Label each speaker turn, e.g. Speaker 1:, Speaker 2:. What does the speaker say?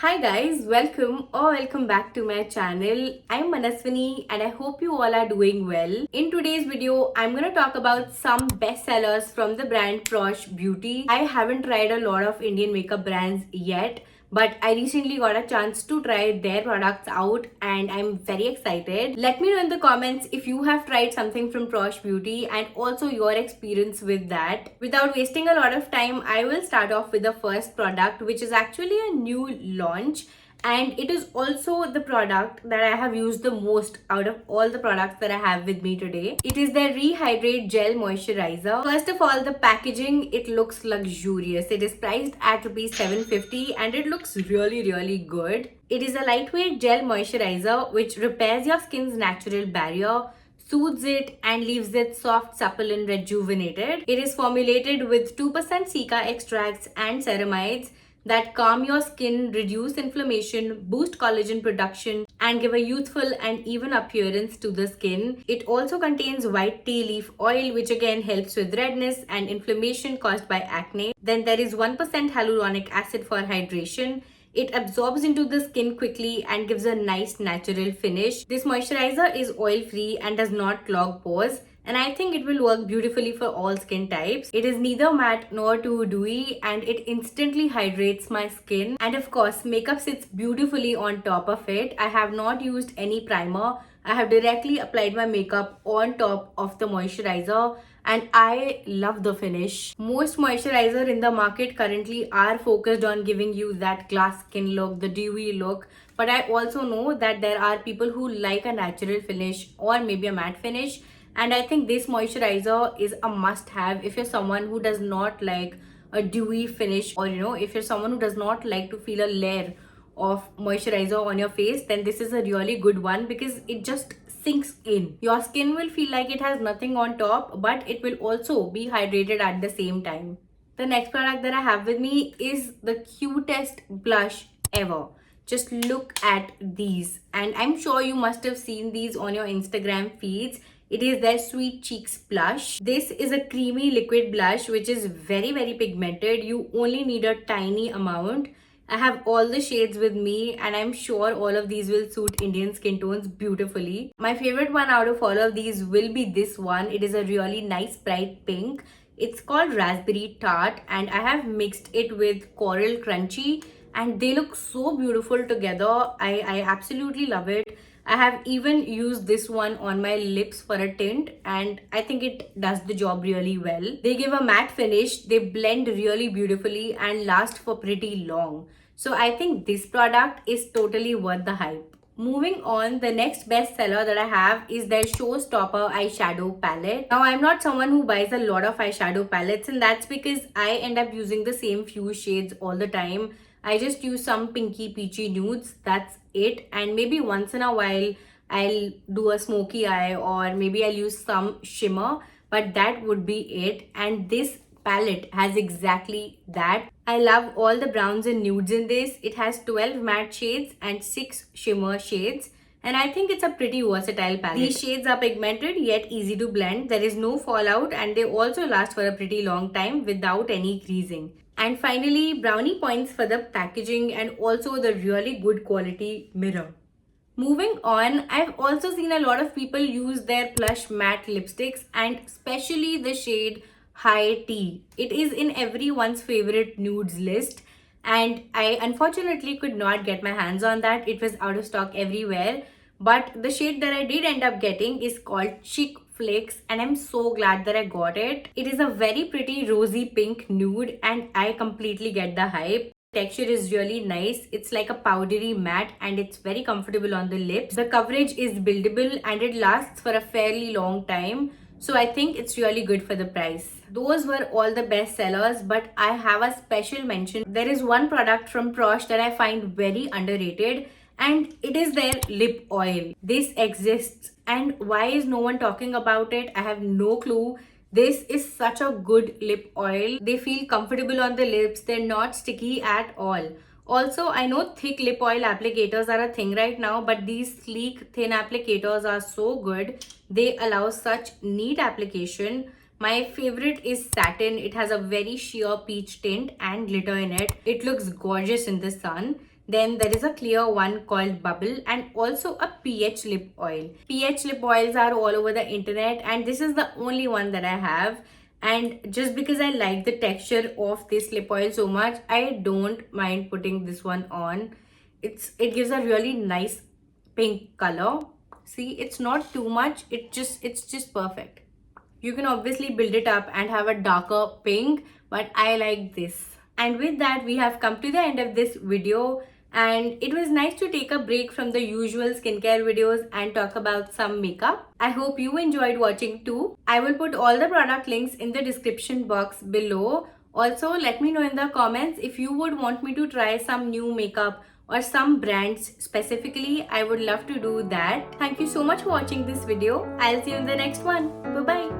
Speaker 1: Hi guys, welcome back to my channel. I'm Manaswini and I hope you all are doing well. In today's video, I'm gonna talk about some bestsellers from the brand Prosh Beauty. I haven't tried a lot of Indian makeup brands yet, but I recently got a chance to try their products out and I'm very excited. Let me know in the comments if you have tried something from Prosh Beauty and also your experience with that. Without wasting a lot of time, I will start off with the first product, which is actually a new launch, and it is also the product that I have used the most out of all the products that I have with me today. It is the Rehydrate Gel Moisturizer. First of all, the packaging, it looks luxurious. It is priced at rupees 750 and it looks really good. It is a lightweight gel moisturizer which repairs your skin's natural barrier, soothes it and leaves it soft, supple and rejuvenated. It is formulated with 2% cica extracts and ceramides that calm your skin, reduce inflammation, boost collagen production, and give a youthful and even appearance to the skin. It also contains white tea leaf oil, which again helps with redness and inflammation caused by acne. Then there is 1% hyaluronic acid for hydration. It absorbs into the skin quickly and gives a nice natural finish. This moisturizer is oil free and does not clog pores, and I think it will work beautifully for all skin types. It is neither matte nor too dewy and it instantly hydrates my skin, and of course makeup sits beautifully on top of it. I have not used any primer. I have directly applied my makeup on top of the moisturizer and I love the finish. Most moisturizer in the market currently are focused on giving you that glass skin look, the dewy look, but I also know that there are people who like a natural finish or maybe a matte finish, and I think this moisturizer is a must have if you're someone who does not like a dewy finish, or if you're someone who does not like to feel a layer of moisturizer on your face, then this is a really good one because it just sinks in. Your skin will feel like it has nothing on top, but it will also be hydrated at the same time. The next product that I have with me is the cutest blush ever. Just look at these, and I'm sure you must have seen these on your Instagram feeds. It is their Sweet Cheeks blush. This is a creamy liquid blush which is very pigmented. You only need a tiny amount. I have all the shades with me and I'm sure all of these will suit Indian skin tones beautifully. My favorite one out of all of these will be this one. It is a really nice bright pink. It's called Raspberry Tart and I have mixed it with Coral Crunchy and they look so beautiful together. I absolutely love it. I have even used this one on my lips for a tint and I think it does the job really well. They give a matte finish, they blend really beautifully and last for pretty long. So I think this product is totally worth the hype. Moving on, the next bestseller that I have is their Showstopper eyeshadow palette. Now, I'm not someone who buys a lot of eyeshadow palettes, and that's because I end up using the same few shades all the time. I just use some pinky peachy nudes, that's it. And maybe once in a while, I'll do a smoky eye or maybe I'll use some shimmer, but that would be it. And this palette has exactly that. I love all the browns and nudes in this. It has 12 matte shades and 6 shimmer shades. And I think it's a pretty versatile palette. These shades are pigmented yet easy to blend. There is no fallout and they also last for a pretty long time without any creasing. And finally, brownie points for the packaging and also the really good quality mirror. Moving on, I've also seen a lot of people use their plush matte lipsticks and especially the shade High Tea. It is in everyone's favorite nudes list and I unfortunately could not get my hands on that. It was out of stock everywhere. But the shade that I did end up getting is called Chic Flakes and I'm so glad that I got it. It is a very pretty rosy pink nude and I completely get the hype. Texture is really nice. It's like a powdery matte and it's very comfortable on the lips. The coverage is buildable and it lasts for a fairly long time. So I think it's really good for the price. Those were all the best sellers, but I have a special mention. There is one product from Prosh that I find very underrated and it is their lip oil. This exists and why is no one talking about it? I have no clue. This is such a good lip oil. They feel comfortable on the lips. They're not sticky at all. Also, I know thick lip oil applicators are a thing right now, but these sleek thin applicators are so good. They allow such neat application. My favorite is satin. It has a very sheer peach tint and glitter in it. It looks gorgeous in the sun. Then there is a clear one called Bubble, and also a pH lip oil. pH lip oils are all over the internet, and this is the only one that I have. And just because I like the texture of this lip oil so much, I don't mind putting this one on. It gives a really nice pink color. See, it's not too much, it's just perfect. You can obviously build it up and have a darker pink, but I like this. And with that, we have come to the end of this video, and it was nice to take a break from the usual skincare videos and talk about some makeup. I hope you enjoyed watching too. I will put all the product links in the description box below. Also, let me know in the comments if you would want me to try some new makeup or some brands specifically. I would love to do that. Thank you so much for watching this video. I'll see you in the next one. Bye bye.